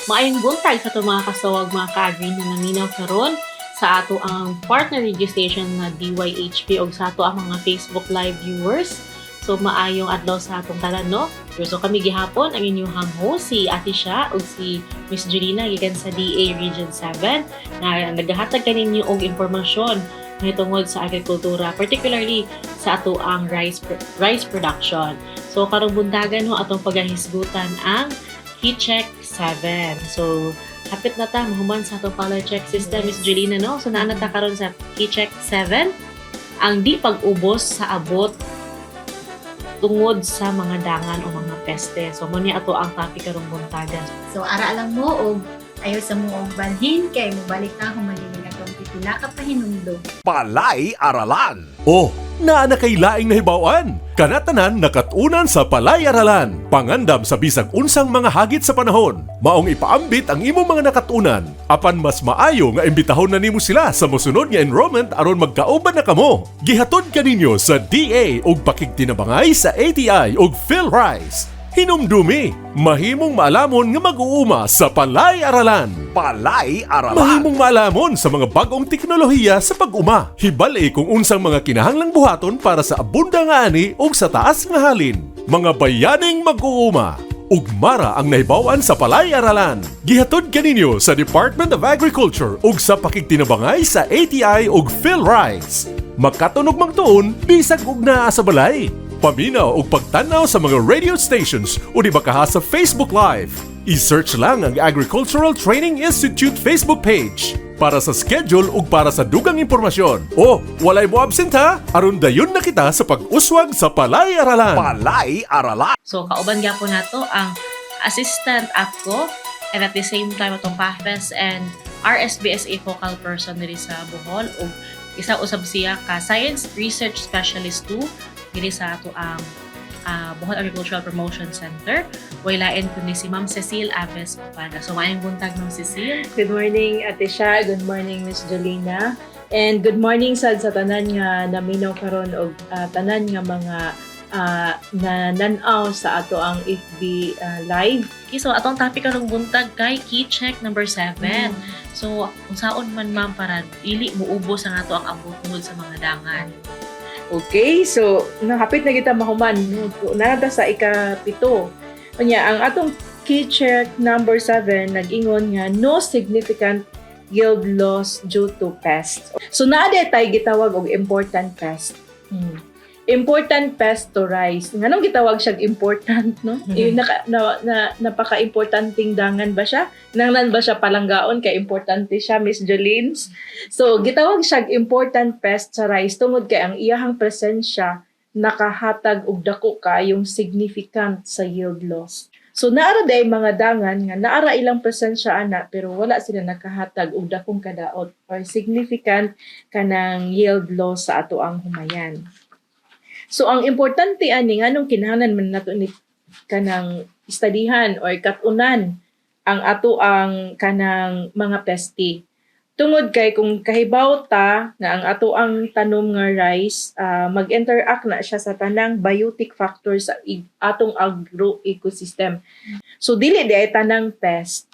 Maayong buntag sa itong mga kasawag mga ka-agree na naminaw karon sa ato ang partner radio station na DYHP o sa ato ang mga Facebook Live viewers. So maayong adlaw sa atong tanan, no? So kami gihapon ang inyong host si Ate Sha o si Miss Julina gikan sa DA Region 7 na naghahatag kaninyo og impormasyon tungod sa agrikultura, particularly sa ato ang rice production. So karong buntagan no atong pagahisgutan ang KeyCheck 7. So, hapit na ta, mahuman sa itong color check system, Miss Julina, no? So, naan na ta karon sa KeyCheck 7, ang di pag-ubos sa abot tungod sa mga dangan o mga peste. So, muna ato ang topic karong buntagan. So, ara lang mo o ayaw sa mo og balhin kay mobalik na humaliling atong pipila ka pahinumdog. Palay Aralan. Oh, naa na kay laing nahibawan. Kanatanan nakatunan sa Palay Aralan. Pangandam sa bisag unsang mga hagit sa panahon. Maong ipaambit ang imong mga nakatunan. Apan mas maayo nga imbitahon na nimo sila sa mosunod nga enrollment aron magkauban na kamo. Gihatod kaninyo sa DA ug pakigtinabangay sa ATI ug PhilRice. Hinumdumi, mahimong maalamon nga mag-uuma sa Palay Aralan. Palay Aralan. Mahimong maalamon sa mga bagong teknolohiya sa pag-uma. Hibali kung unsang mga kinahanglang buhaton para sa abunda nga ani ug sa taas nga halin. Mga bayaning mag-uuma. Ugmara ang nahibawan sa Palay Aralan. Gihatod kaninyo sa Department of Agriculture ug sa pakigtinabangay sa ATI ug PhilRice. Makatunog magtuon bisag ug naa sa balay. Paminaw o pagtanaw sa mga radio stations o di bakaha sa Facebook Live. I-search lang ang Agricultural Training Institute Facebook page para sa schedule o para sa dugang impormasyon. O, walay mo absent ha? Aron dayon na kita sa pag-uswag sa Palay Aralan. Palay Aralan. So, kauban nga po nato ang Assistant APCO and at the same time itong PAFES and RSBSA focal person diri sa Bohol o isa usab siya ka Science Research Specialist 2 diri sa ato ang Bohol Agricultural Promotion Center. Wailain ko ni si Ma'am Cecile Aves Opada. So, maayong buntag ng Cecile. Good morning, Ate Sha. Good morning, Miss Jolina. And good morning sa tanan nga naminaw karon og tanan nga mga nananaw sa ato ang FB Live. Okay, so atong topic karong buntag kay KeyCheck number 7. So, kung saon man ma'am para dili muubos ang ato ang abot tungod sa mga dangan. Okay, so nakapit na kita mahuman. Nata sa ika-7. Unya, ang atong KeyCheck number 7 nag-ingon nga no significant yield loss due to pests. So naade tay gitawag og important pest. Important pest to rice. Nganong gitawag siya important, no? Napaka-importanting dangan ba siya? Nanglan ba siya palanggaon kay importante siya, Miss Jolines? So, gitawag siya important pest sa rice tungod kay ang iyahang presensya nakahatag og dako kayong significant sa yield loss. So, naara day mga dangan nga naara ilang presensya ana pero wala sila nakahatag og dakong kadaot or significant kanang yield loss sa ato ang humayan. So, ang importante ani nganong kinahanglan man nato ni kanang istadihan or katunan ang ato ang kanang mga pesti. Tungod kay kung kahibaw ta na ang ato ang tanom nga rice, mag-interact na siya sa tanang biotic factors sa atong agro-ecosystem. So, dili di ay tanang pest,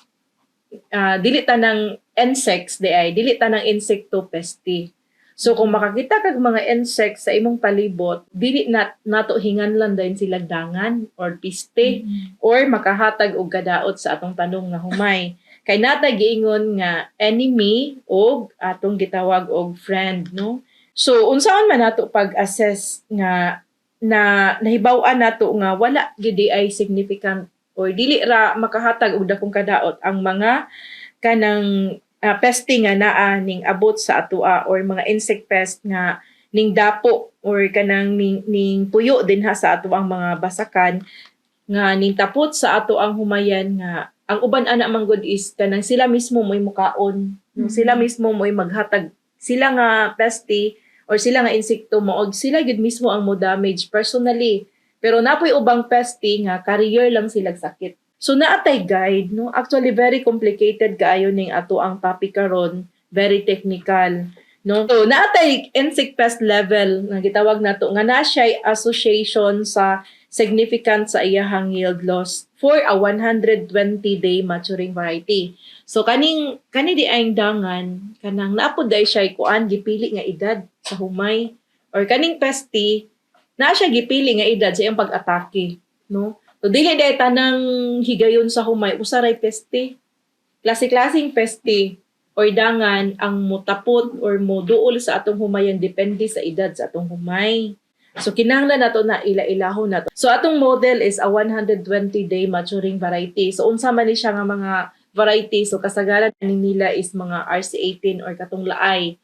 dili tanang insects di ay, dili tanang insecto pesti. So kung makakita kag mga insects sa imong palibot, dili nato hinganlan din sila dangan or piste or makahatag og kadaot sa atong tanong nga humay. Kay nata giingon nga enemy og atong gitawag og friend, no? So unsaon man nato pag-assess nga na nahibaw-an nato nga wala gid ay significant or dili ra makahatag og dakong kadaot ang mga kanang peste nga naa ning abot sa atua or mga insect pest nga ning dapo or kanang ning puyo din ha sa ato ang mga basakan nga ning tapot sa ato ang humayan nga ang uban ana man gud is kanang sila mismo mo'y mukaon, sila mismo mo'y maghatag sila nga peste or sila nga insekto mo og sila gid mismo ang mo damage personally pero napoy ubang peste nga carrier lang sila sakit. So naatay guide, no? Actually very complicated kaayo ning ato ang topic karon, very technical, no? So naatay insect pest level nga gitawag nato nga na siya association sa significant sa iyahang yield loss for a 120-day maturing variety. So kani di ay dangan kanang naapod day siya kuan gipili nga edad sa humay or kaning pesti na siya gipili nga edad sa iyang pag-atake, no? So dili day tanang higayon sa humay usaray pesti. Klase-klaseng pesti or dangan ang mutapot or moduol sa atong humayan depende sa edad sa atong humay. So kinahanglan nato na ila-ilahon nato. So atong model is a 120-day maturing variety. So unsa man ni siya nga mga variety, so kasagaran nila is mga RC18 or katong laay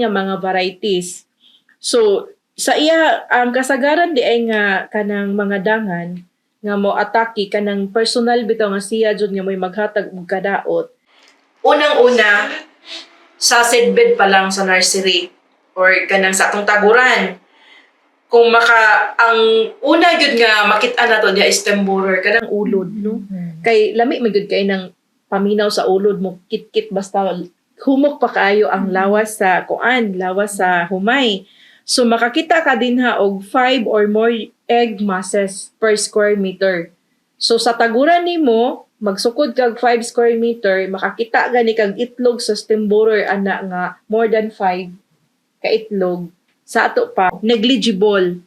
nga mga varieties. So sa iya ang kasagaran di ay nga kanang mga dangan nga mo atake kanang personal bitaw nga siya jud nga mo'y maghatag og kadaot. Unang-una sa seedbed pa lang sa nursery or kanang sa atong taguran. Kung ang una gyud nga makit-an nato diha is stem borer kanang ulod, no? Kay lami man gyud kay nang paminaw sa ulod mo kit-kit basta humok pa kaayo ang lawas sa humay. So makakita ka dinha og 5 or more egg masses per square meter. So sa taguran nimo magsukod kag 5 square meter, makakita gani kag itlog sa stem borer ana nga more than 5 ka itlog. Sa ato pa negligible,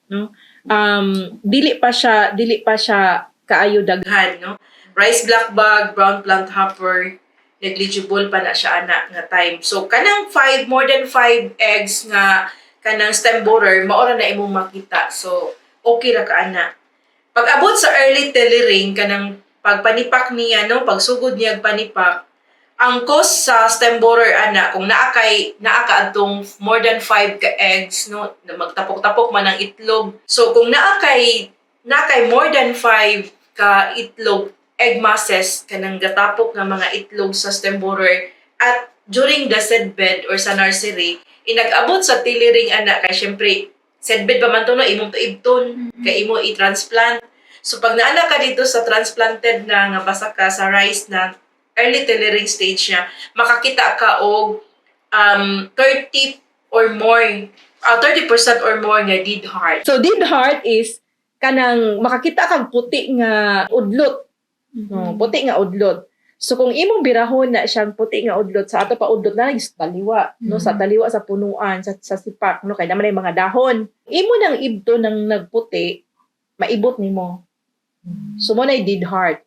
no? Dili pa siya kaayo daghan, no? Rice blackbug, brown plant hopper, negligible pa na siya ana nga time. So kanang more than 5 eggs nga kanang stem borer mao ra na imong makita. So okay ra ka ana. Pag abot sa early tillering kanang pagpanipak niya, no, pagsugod niya panipak, ang cost sa stem borer ana kung naa adtong more than 5 ka eggs, no, na magtapok-tapok man ang itlog. So kung naa kay more than 5 ka itlog egg masses kanang gatapok nga mga itlog sa stem borer at during the seedbed or sa nursery inag-abot sa tillering ana kay syempre seedbed pa man to, no, imong tuibton kay imo i-transplant. So pag naana ka dito sa transplanted na nga basa ka sa rice na early tillering stage niya, makakita ka og 30% or more nga dead heart. So dead heart is kanang makakita kag puti nga udlot. No, puti nga udlot. So kung imong birahon na siyang puti nga udlot, sa ato pa udlot na sa taliwa, no, sa taliwa sa punuan, sa sipak, no, kay naman ay mga dahon. Imo nang ibto nang nagputi, maibot nimo. So mo na dead heart.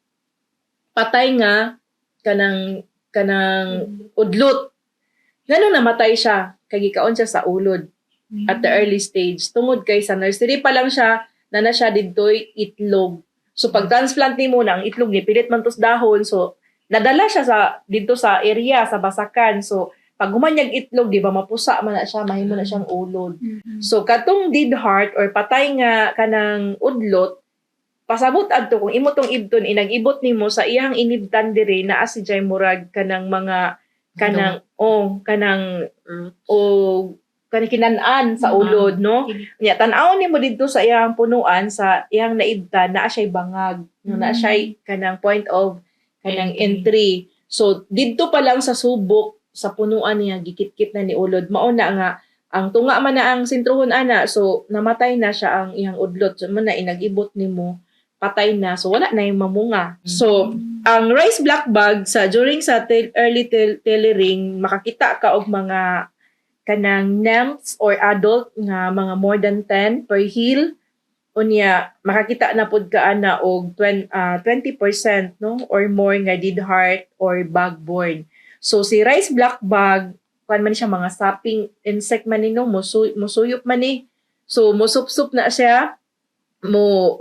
Patay nga kanang udlot. Ganun namatay siya, kay gikaon siya sa ulod at the early stage. Tungod kay sa nursery pa lang siya, na siya didtoy itlog. So pag transplant nimo na ang itlog ni pilit man tos dahon, so nadala siya dito sa area sa basakan. So pag humanyag itlog, di ba mapusa man na siya, mahimo na siyang ulod. So katong dead heart or patay nga kanang udlot, pasabot adto kung imo tong ibton inag-ibot nimo sa iyang inibtan dire naa si Jay Murag kanang mga kanang kinanan sa ulod, no? Nya tan-aw nimo didto sa iyang punuan sa iyang naibtan naa siya bangag, no, naa siya kanang point of kanang entry. So didto pa lang sa subok sa punuan niya gikit-kit na ni ulod, mao na nga ang tunga man na ang sintrohon ana, so namatay na siya ang iyang udlot. So man na inag-ibot nimo patay na, so wala na yung mamunga. So ang rice blackbug during sa early tillering makakita ka og mga kanang nymphs or adult nga mga more than 10 per hill. Unya makakita na pud ka ana og 20%, no, or more nga dead heart or bug-borne. So si rice blackbug kuan man siya mga sapping insect man ni, no, musuyop man ni. So musup-sup na siya, mo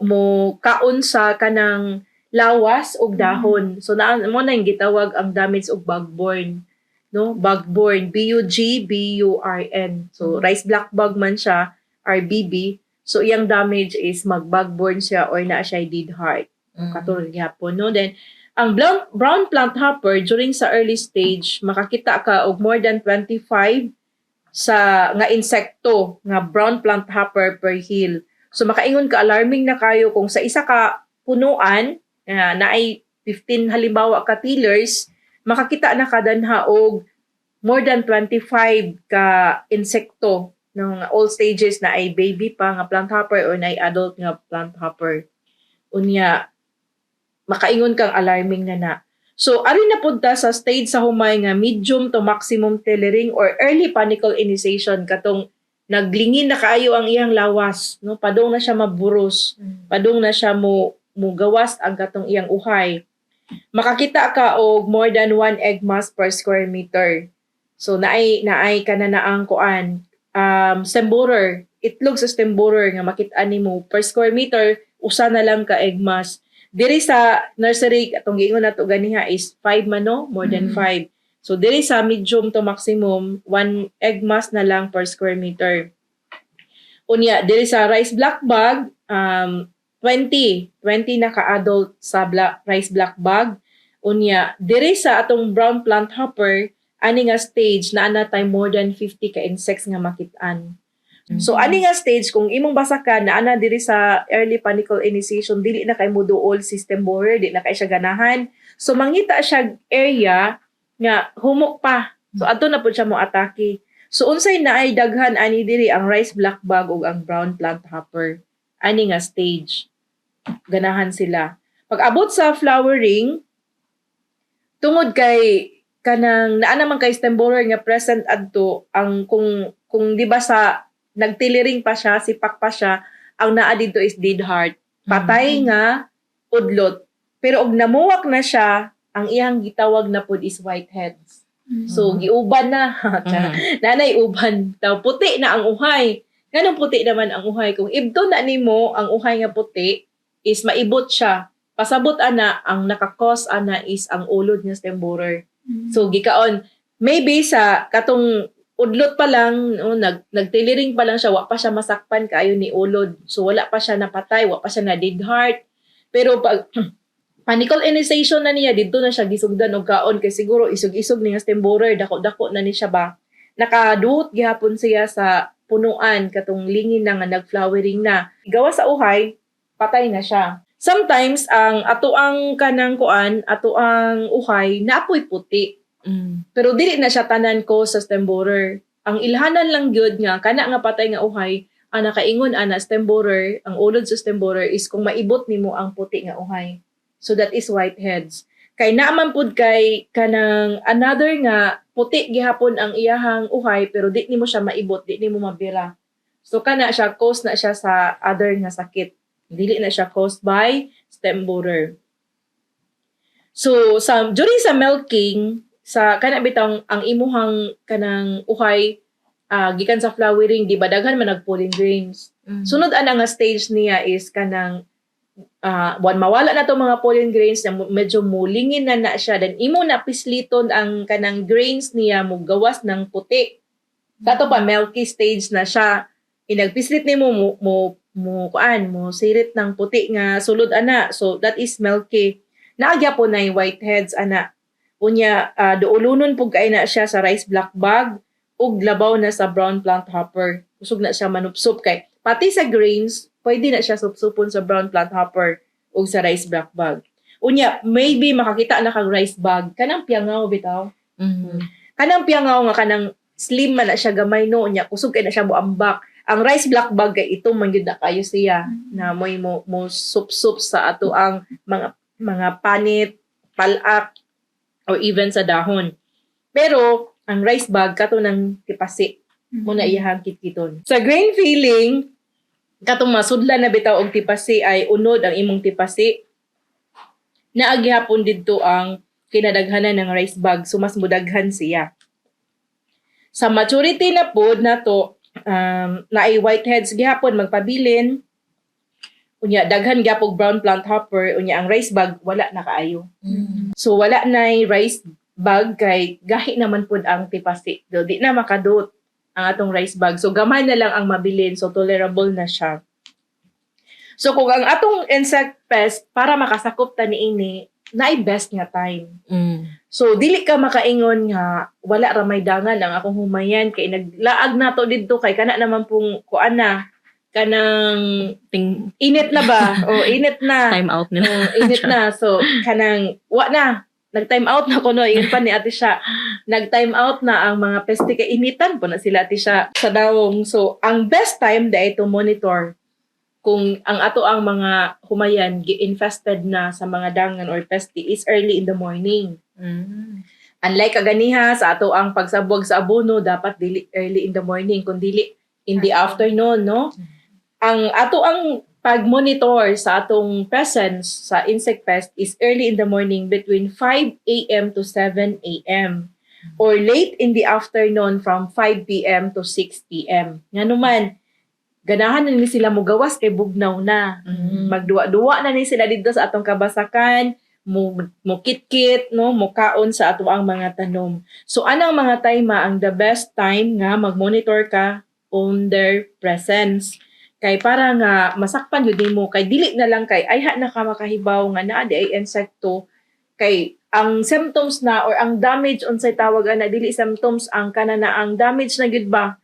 kaon sa kanang lawas og dahon. So mo na yung gitawag ang damage og bug-borne, no, bug-borne, BUGBURN. So rice blackbug man siya, RBB. So iyang damage is mag-bug-borne siya or naa siya dead heart. Katulad gyapon, no. Then ang brown plant hopper during sa early stage makakita ka og more than 25 sa nga insekto nga brown plant hopper per hill. So makaingon ka, alarming na kayo kung sa isa ka punuan na ay 15 halimbawa ka tillers, makakita na kadanha og more than 25 ka insekto no nga all stages na ay baby pa nga plant hopper or na ay adult nga plant hopper. Unya makaingon kang alarming na. So ari na punta sa stage sa humay nga medium to maximum tillering or early panicle initiation katong naglingin na kaayo ang iyang lawas, no? Padung na siya maburos, padung na siya mo gawas ang katong iyang uhay. Makakita ka og more than 1 egg mass per square meter. So naay kana na ang kuan stem borer, itlog sa stem borer nga makit-an nimo per square meter usa na lang ka egg mass. Diri sa nursery atong giingon nato ganiha is 5 man no, more than 5. So diri sa medium to maximum 1 egg mass na lang per square meter. Unya diri sa rice black bag 20 na ka-adult sa rice black bag. Unya diri sa atong brown plant hopper ani nga stage na ana tay more than 50 ka insects nga makit-an. So ani nga stage kung imong basakan na ana diri sa early panicle initiation dili na kay moduol system borer, di na kay siya ganahan. So mangita siya area nga humok pa. So adto na pud siya mo atake. So unsay naay daghan ani diri ang rice black bag ug ang brown plant hopper. Ani nga stage ganahan sila. Pag abot sa flowering tungod kay kanang naa naman kay stem borer nga present adto ang kung di ba sa nagtiliring pa siya, sipak pa siya, ang naa dito is dead heart. Patay nga udlot. Pero og namuwak na siya, ang iyang gitawag na pod is whiteheads. So giuban na. Nanay uban. Daw puti na ang uhay. Ganong puti naman ang uhay. Kung ibto na nimo ang uhay nga puti is maibot siya. Pasabot ana ang nakakos ana is ang ulod nga stem borer. So gikaon maybe sa katong udlot pa lang, nagtiliring pa lang siya, wa pa siya masakpan kaayo ni ulod. So wala pa siya napatay, wa pa siya na dead heart. Pero pag panicle initiation na niya, dito na siya gisugdan og kaon kay siguro isog-isog ni nga stem borer, dako-dako na ni siya ba. Nakaduot gihapon siya sa punuan katong lingin na nga nagflowering na. Gawa sa uhay, patay na siya. Sometimes ang ato ang kanang kuan, ato ang uhay naapoy puti. Pero dili na siya tanan ko sa stem borer. Ang ilhanan lang gyud nga kana nga patay nga uhay, ang nakaingon ana stem borer, ang ulod sa stem borer is kung maibot nimo ang puti nga uhay. So that is whiteheads. Kay naaman pud kay kanang another nga puti gihapon ang iyahang uhay pero di nimo siya maibot, di nimo mabira. So kana siya cause na siya sa other nga sakit. Dili na siya caused by stem borer. So during sa milking sa kana bitang ang imuhang kanang uhay gikan sa flowering di ba daghan man nag pollen grains. Sunod ana nga stage niya is kanang mawala na to mga pollen grains na medyo mulingin na siya then imo na pisliton ang kanang grains niya mo gawas ng puti. Kato pa milky stage na siya. Inagpislit nimo mo sirit ng puti nga sulod ana. So that is milky. Naagya po na whiteheads ana. Unya duulunon pug kay na siya sa rice black bag ug labaw na sa brown plant hopper. Kusog na siya manupsop kay pati sa grains pwede na siya supsupon sa brown plant hopper ug sa rice black bag. Unya maybe makakita na kag rice bag kanang piangaw bitaw. Kanang piangaw nga kanang slim man na siya gamay no unya kusog kay na siya moambak. Ang rice black bag kay ito man gyud na kayo siya na moy mo sup-sup sa ato ang mga panit, palak or even sa dahon. Pero ang rice bag kato ng tipasi mo na iyahang kitkiton. Sa grain filling katong masudlan na bitaw og tipasi ay unod ang imong tipasi. Naagihapon didto ang kinadaghanan ng rice bag so mas mudaghan siya. Sa maturity na pod nato naay whiteheads gihapon magpabilin. Unya daghan gyapog brown plant hopper unya ang rice bag wala na kaayo. So wala nay rice bag kay gahi naman pud ang tipasi. Do di na makadot ang atong rice bag. So gamay na lang ang mabilin so tolerable na siya. So kung ang atong insect pest para makasakop ta niini naay best nga time. So dili ka makaingon nga wala ra may dangan ang akong humayan kay naglaag nato didto kay kana naman pong kuan na kanang init na ba? O init na. Time out nila. Init na. So kanang wa na. nag-time out na ko no, yun pa ni ate siya. Nag-time out na ang mga peste kay initan po na sila ate siya sa dawong. So, ang best time day to monitor kung ang ato ang mga humayan gi-infested na sa mga dangan or peste is early in the morning. Unlike kaganiha sa ato ang pagsabwag sa abono, dapat dili early in the morning, kundi in the afternoon, no? Ang ato ang pag-monitor sa atong presence sa insect pest is early in the morning between 5 a.m. to 7 a.m. or late in the afternoon from 5 p.m. to 6 p.m. Nga naman, ganahan na ni sila mugawas kay bugnaw na. Magduwa-duwa na ni sila dito sa atong kabasakan, mukit-kit, no, mukaon sa ato ang mga tanom. So, anang mga tayma ang the best time nga mag-monitor ka on their presence? Kay para nga masakpan yun mo, kay dili na lang kay ay na ka makahibaw nga naa di ay insekto, kay ang symptoms na or ang damage unsay tawag na dili symptoms ang kanana ang damage na gid ba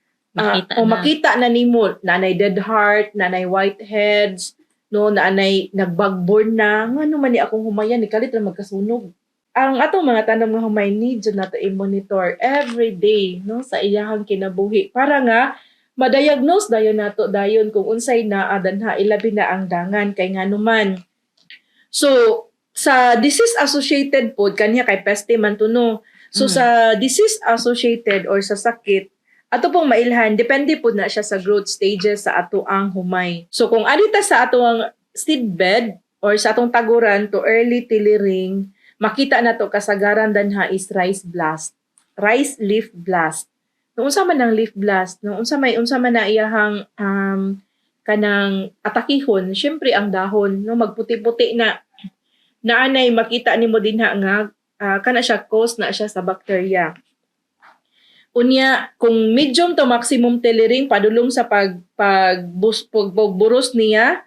makita na nimo nanay dead heart, nanay whiteheads, no, nanay nagbagborn na ngano man ni akong humayan ni kalit ra magkasunog. Ang atong mga tanom nga humay need jud nato i-monitor every day, no, sa iyahang kinabuhi para nga ma-diagnose dayon nato dayon kung unsay naa danha ilabi na ang dangan kay nganuman. So sa disease associated pod kaniya kay peste man to no. So sa disease associated or sa sakit ato pong mailhan depende pod na siya sa growth stages sa ato ang humay. So kung adita sa ato ang seed bed or sa atong taguran to early tillering, makita nato kasagaran danha is rice leaf blast. Nung unsa man ang leaf blast, nung unsa man na iyahang kanang atakihon, syempre ang dahon, no, magputi-puti na naanay makita nimo dinha nga kana siya cause na siya sa bacteria. Unya, kung medium to maximum tillering padulong sa pagburos niya,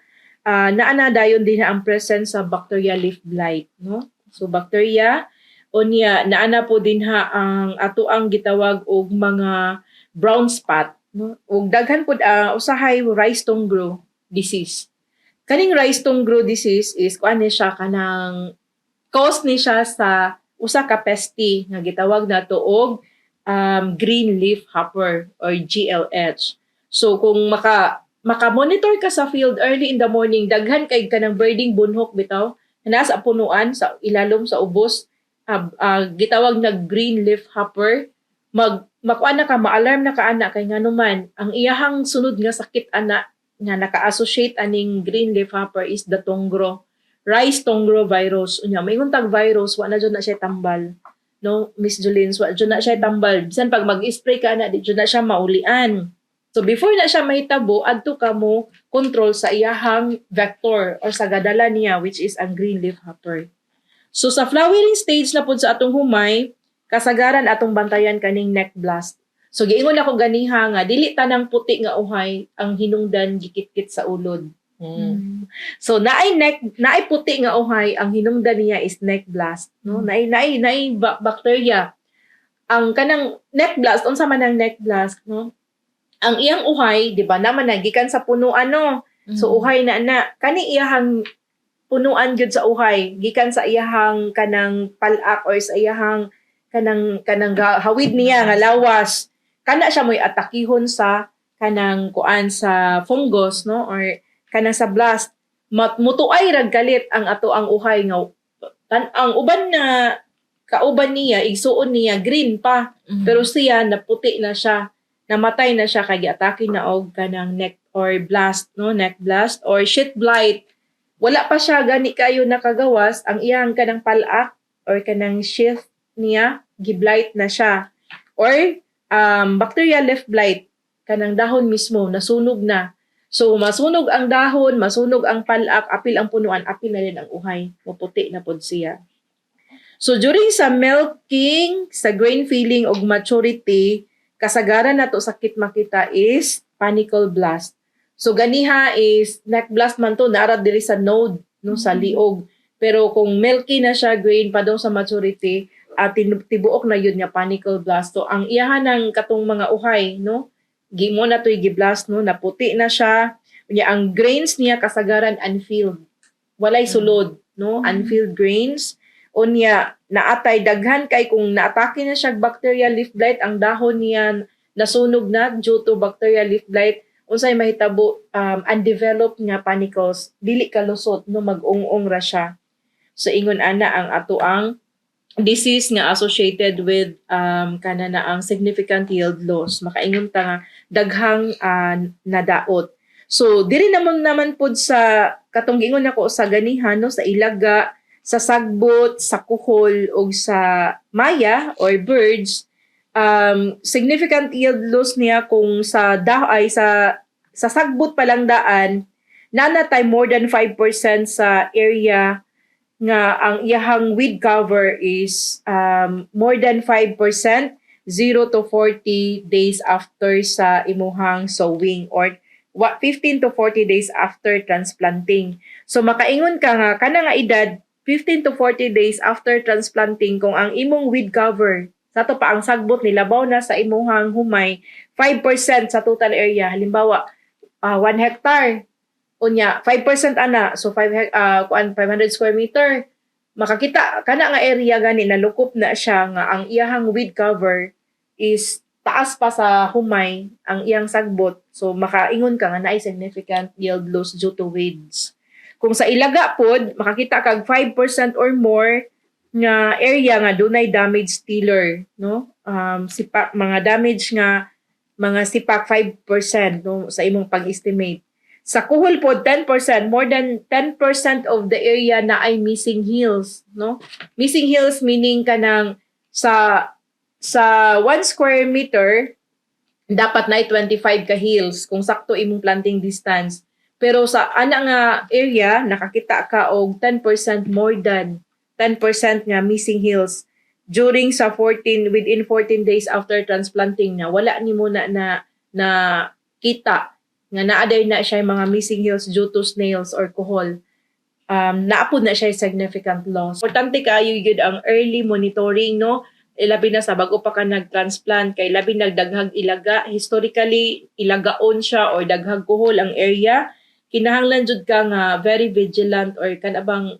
naana dayon din ang presence sa bacteria leaf blight, no? So bacteria unya naana po din ang ato ang gitawag og mga brown spot, no, ug daghan pud usahay rice tongue disease. Kaning rice tongue disease is kuan ni siya kanang cause ni siya sa usa ka peste nga gitawag nato og green leaf hopper or GLH. So kung maka-monitor ka sa field early in the morning, daghan kay kanang birding bunhok bitaw nasa punuan sa ilalom sa ubos, gitawag na green leaf hopper, makuan na ka, ma-alarm na ka ana kay nganuman ang iyahang sunod nga sakit ana nga naka-associate aning green leaf hopper is the rice tongro virus. Unya mayong tag virus wa na jud na siya tambal, no, Miss Jolene, wa jud na siya tambal bisan pag mag-spray ka na di jud na siya maulian. So before na siya mahitabo, adto ka mo control sa iyahang vector or sa gadala niya which is ang green leaf hopper. So sa flowering stage na pud sa atong humay, kasagaran atong bantayan kaning neck blast. So giingon ako ganiha nga dili tanang puti nga uhay ang hinungdan gikit-kit sa ulod. So naay puti nga uhay ang hinungdan niya is neck blast, no? Naay bacteria. Ang kanang neck blast, unsa man ang neck blast, no? Ang iyang uhay, di ba, naman nagikan sa punuan, no? So uhay na kani iyahang punuan gyud sa uhay gikan sa iyahang kanang palak or sa iyahang kanang hawid niya nga lawas, kana siya moy atakihon sa kanang kuan sa fungus, no, or kanang sa blast. Mutuay rag kalit ang ato ang uhay nga ang uban na kauban niya igsuon niya green pa, pero siya naputi na siya, namatay na siya kay atake na og kanang neck or blast, no, neck blast or sheath blight. Wala pa siya gani kayo nakagawas, ang iyang kanang palak or kanang sheath niya giblight na siya, or bacterial leaf blight, kanang dahon mismo nasunog na. So masunog ang dahon, masunog ang palak, apil ang punuan, apil na rin ang uhay, maputi na pod siya. So during sa milking, sa grain filling og maturity, kasagaran nato sakit makita is panicle blast. So ganiha is neck blast man to, naara diri sa node, no, sa liog. Pero kung milky na siya, grain pa daw sa maturity, tibuok na yun nga panicle blast. So ang iyahan ng katong mga uhay, no, gimo na to'y giblast, no, naputi na siya. Ang grains niya kasagaran unfilled. Walay sulod, no, unfilled grains. Unya naatay daghan kay kung naatake na siya bacterial leaf blight, ang dahon niya nasunog na due to bacterial leaf blight, unsay mahitabo undeveloped nga panicles, dili kalusot no mag-ung-ung ra siya. So ingon ana ang ato ang disease nga associated with kanana ang significant yield loss. Makaingon ta nga daghang nadaot. So diri naman pud sa katong gingon nako sa ganihan no, sa ilaga, sa sagbot, sa kuhol ug sa maya or birds, significant yield loss niya kung sa sa sagbot pa lang daan nanatay more than 5% sa area nga ang iyahang weed cover is more than 5% 0 to 40 days after sa imuhang sowing or 15 to 40 days after transplanting. So makaingon ka nga kana nga edad 15 to 40 days after transplanting kung ang imong weed cover sa to pa ang sagbot nilabaw na sa imuhang humay 5% sa total area, halimbawa 1 hectare unya 5% ana, so 500 square meter, makakita kana nga area gani nalukop na siya nga ang iyahang weed cover is taas pa sa humay ang iyang sagbot. So makaingon ka nga naay significant yield loss due to weeds. Kung sa ilaga pod makakita kag 5% or more nga area nga dunay damage tiller, no? Sipak mga damage nga mga sipak 5% no sa imong pag-estimate. Sa kuhol pod 10%, more than 10% of the area na ay missing hills, no? Missing hills meaning kanang sa 1 square meter dapat na 25 ka hills kung sakto imong planting distance. Pero sa ana nga area nakakita ka og 10% more than 10% nga missing hills during sa within 14 days after transplanting na wala ni mo na kita nga naaday na siya mga missing hills due to snails or kuhol. Naapod na siya significant loss. Importante kayo yun ang early monitoring, no? Labi na sa bago pa ka nag-transplant, kay labi nagdaghag ilaga. Historically, ilagaon siya or daghag kuhol ang area. Kinahanglan jud ka nga very vigilant or kanabang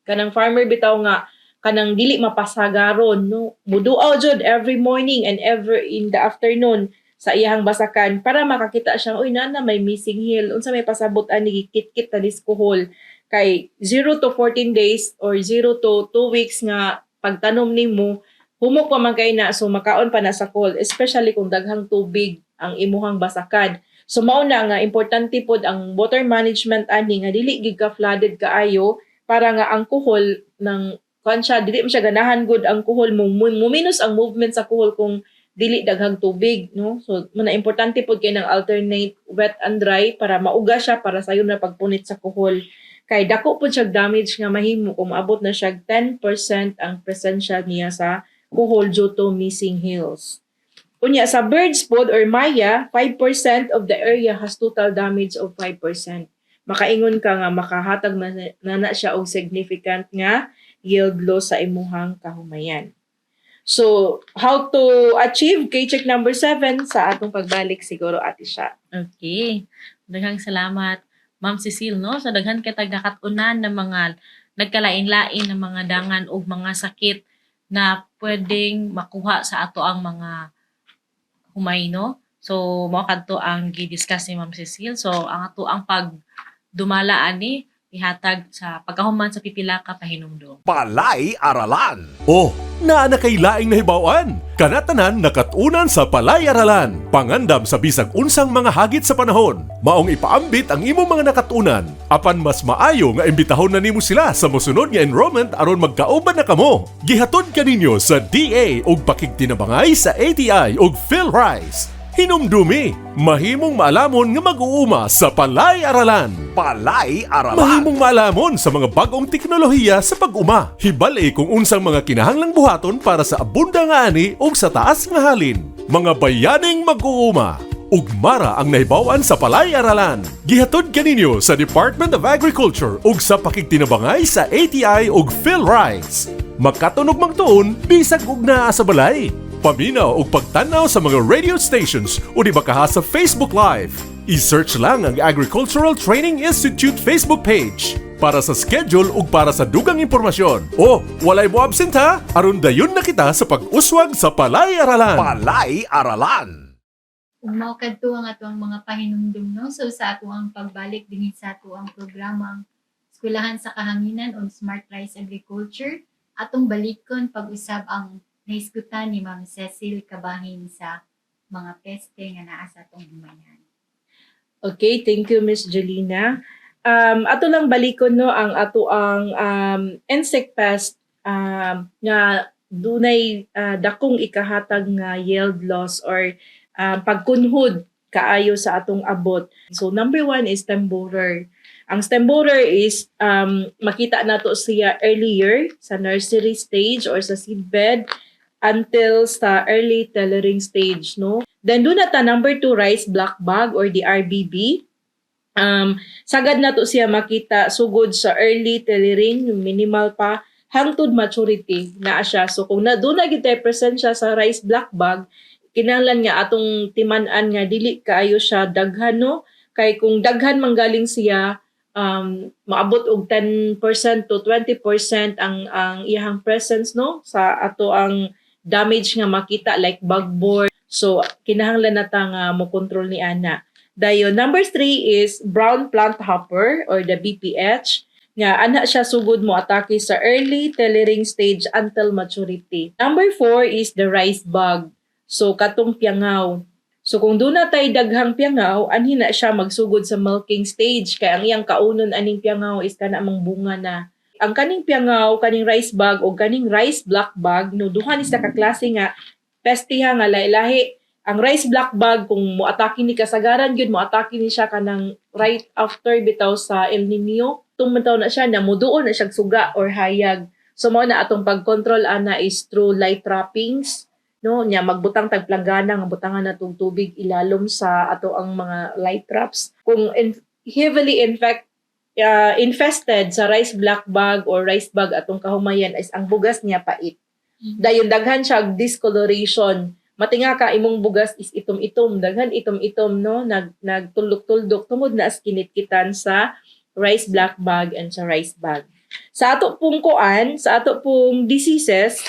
kanang farmer bitaw nga kanang dili mapasagaron, no? Muduaw jud every morning and every in the afternoon sa iyang basakan para makakita siya, uy nana may missing hill, unsa may pasabot ani gikit-kit na diskuhol kay 0 to 14 days or 0 to 2 weeks nga pagtanom nimo humok pa man kay na, so makaon pa na sa kuhol, especially kung daghang tubig ang imuhang basakan. So mao na nga importante pod ang water management ani nga dili gid ka flooded kaayo para nga ang kuhol ng kansya dili man siya ganahan good ang kuhol mo minus ang movement sa kuhol kung dili daghang tubig, no? So muna importante pod kay nang alternate wet and dry para mauga siya para sayon na pagpunit sa kuhol. Kay dako pod siya damage nga mahimo kung maabot na siya 10% ang presensya niya sa kuhol due to missing hills. Unya sa birds pod or maya, 5% of the area has total damage of 5%. Makaingon ka nga makahatag na siya og significant nga yield loss sa imuhang kahumayan. So, how to achieve K-check number 7 sa atong pagbalik siguro ati siya. Okay. Daghang salamat, Ma'am Cecile, no? Sa daghan kitag nakatunan ng mga nagkalain-lain ng mga dangan o mga sakit na pwedeng makuha sa ato ang mga humay, no? So, mao kadto ang gi-discuss ni Ma'am Cecile. So, ang ato ang pagdumala ani ihatag sa pagkahuman sa pipila ka pahinumdom. Palay Aralan. Oh, naa na kay laing nahibawan. Kanatanan nakatunan sa Palay-Aralan. Pangandam sa bisag unsang mga hagit sa panahon. Maong ipaambit ang imong mga nakatunan. Apan mas maayo nga imbitahon na nimo sila sa mosunod nga enrollment aron magkauban na kamo. Gihatod kaninyo sa DA ug pakigtinabangay sa ATI ug PhilRice. Hinumdumi, mahimong maalamon nga mag-uuma sa Palay-Aralan. Palay Aralan. Mahimong maalamon sa mga bagong teknolohiya sa pag-uma. Hibali kung unsang mga kinahanglang buhaton para sa abunda nga ani ug sa taas nga halin. Mga bayaning mag-uuma. Ugmara ang nahibawan sa Palay-Aralan. Gihatod kaninyo sa Department of Agriculture ug sa pakigtinabangay sa ATI ug PhilRice. Makatunog magtuon bisag ug naa sa balay. Paminaw o pagtanaw sa mga radio stations o di bakaha sa Facebook Live. I-search lang ang Agricultural Training Institute Facebook page. Para sa schedule ug para sa dugang impormasyon. O, walay mo absent ha? Aron dayon na kita sa pag-uswag sa Palay Aralan. Palay Aralan. Mao kadto ang ato ang mga pahinumdum no. So sa ato ang pagbalik dinhi sa ato ang programang Eskwelahan sa Kahanginan on Smart Rice Agriculture, atong balikon pag-usab ang nahisgutan ni Ma'am Cecil kabahin sa mga peste nga naa sa atong humayan. Okay, thank you Miss Jolina. Ato lang balikon no ang ato ang insect pest nga dunay dakong ikahatag nga yield loss or pagkunhod kaayo sa atong abot. So number 1 is stem borer. Ang stem borer is makita nato siya earlier sa nursery stage or sa seedbed until sa early tillering stage, no? Then doon na ta number 2 rice black bug or the RBB. Sagad na to siya makita sugod sa early tillering, yung minimal pa hangtod maturity na siya. So kung doon na gid present siya sa rice black bug, kinahanglan nga atong timan-an nga dili kaayo siya daghan, no? Kay kung daghan manggaling siya, maabot og 10% to 20% ang iyang presence, no, sa ato ang damage nga makita like bug borer. So kinahanglan nata nga mo control ni ana. Dayon number 3 is brown plant hopper or the BPH nga ana siya sugod mo atake sa early tillering stage until maturity. Number 4 is the rice bug. So katong piangaw. So kung doon na tayo daghang piangaw, anhi na siya magsugod sa milking stage. Kaya ang iyang kaunon aning piangaw is kana mang bunga na. Ang kaning piangaw, kaning rice bug o kaning rice black bug, no, duha ni sa kaklase nga pestiha nga lahi-lahi. Ang rice black bug, kung muatake ni kasagaran yun, muatake ni siya kanang right after bitaw sa El Nino. Tumataw na siya, namuduon na siya suga or hayag. So mao na atong pag-control ana is through light trappings. No, nya magbutang tagplanggana nga butangan natong tubig ilalom sa ato ang mga light traps. Kung heavily infested sa rice black bug or rice bug atong kahumayan is ang bugas niya pait. Dayon daghan siya discoloration. Matinga ka imong bugas is itom-itom, daghan itom-itom, no, nagtuldok-tuldok tungod na as kinitkitan sa rice black bug and sa rice bug. Sa ato pong sa ato pong diseases,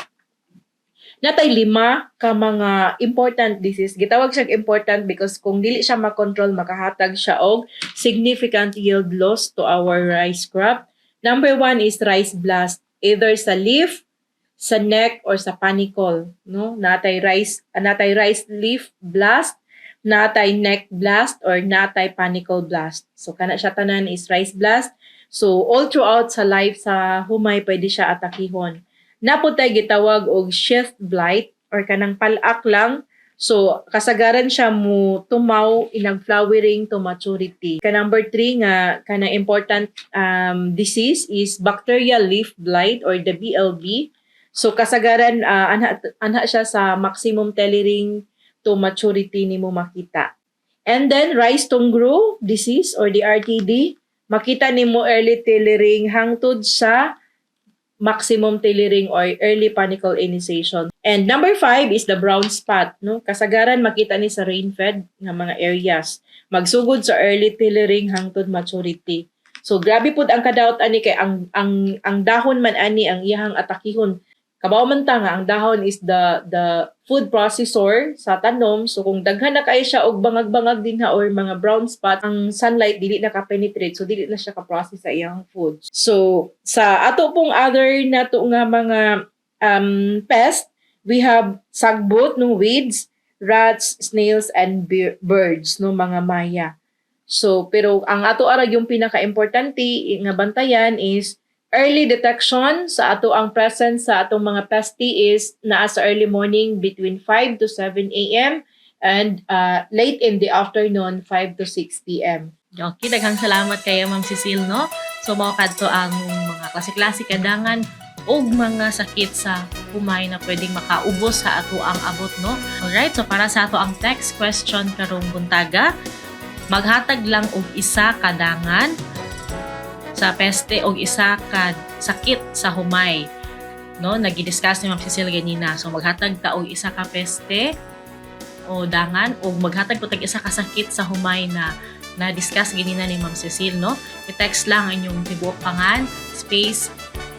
natay 5 ka mga important disease. Gitawag siya important because kung dili siya makontrol, makahatag siya og significant yield loss to our rice crop. Number 1 is rice blast, either sa leaf, sa neck, or sa panicule. No? Natay rice leaf blast, natay neck blast, or natay panicule blast. So kana siya tanan is rice blast. So all throughout sa life sa humay pwede siya atakihon. Naputay gitawag og sheath blight or kanang palak lang. So kasagaran siya mo tumaw inag flowering to maturity. Number 3 nga kanang important disease is bacterial leaf blight or the BLB. So kasagaran ana siya sa maximum tillering to maturity nimo makita. And then rice tonggro disease or the RTD, makita nimo early tillering hangtod sa maximum tillering or early panicle initiation. And number 5 is the brown spot, no? Kasagaran makita ni sa rain-fed nga mga areas. Magsugod sa early tillering hangtod maturity. So grabe pud ang kadaot ani kay ang dahon man ani ang iyang atakihon. Kabaw man ta nga ang dahon is the food processor sa tanom. So kung daghan na kay siya og bangag-bangag dinha or mga brown spot, ang sunlight dili na ka-penetrate, so dili na siya ka-process sa iyang food. So sa ato pong other nato nga mga pest, we have sagbot, no, weeds, rats, snails, and birds, no, mga maya. So pero ang ato ara yung pinaka-importante nga bantayan is early detection sa ato ang presence sa atong mga pesti is naa sa early morning between 5 to 7 a.m. and late in the afternoon 5 to 6 p.m. Okay, daghang salamat kayo Ma'am Cecil, no? So mao kadto ang mga klase-klase kadangan og mga sakit sa humay na pwedeng makaubos sa ato ang abot, no? Alright, so para sa ato ang text question karong buntaga, maghatag lang og isa kadangan sa peste og isa ka sakit sa humay, no, nagi-discuss ni Ma'am Cecil ganina. So maghatag ta og isa ka peste o dangan o maghatag ko tag isa ka sakit sa humay na na-discuss ginina ni Ma'am Cecile, no? I-text lang ang inyong tibuok pangan, space,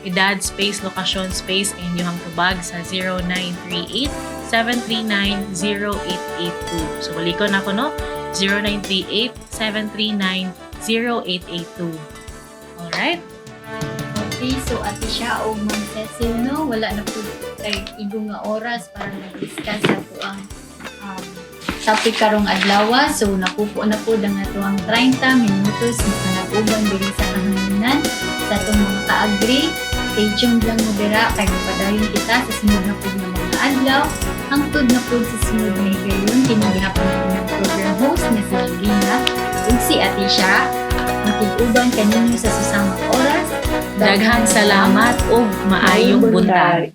edad, space, lokasyon, space, and inyong tubag sa 0938-739-0882. So, balikon ako, no? 0938-739-0882. Alright? Okay, so ati siya o Ma'am Cecil, no? Wala na po kay igong nga oras para mag-discuss sa ito ang topic karong adlaw. So, napupo na po lang na ito ang 30 minutos na kanag-uban diri sa kahanginan sa itong mga ka-agree. Stay tuned lang mo dira kay magpadayon kita sa sunod na po ng mga adlaw. Hangtod na po sa sunod na higayon, kinagihapon na po ng program host na si Lina ug si ati siya. Makig-uban kaninyo sa susamang oras. Daghang salamat ug maayong buntag.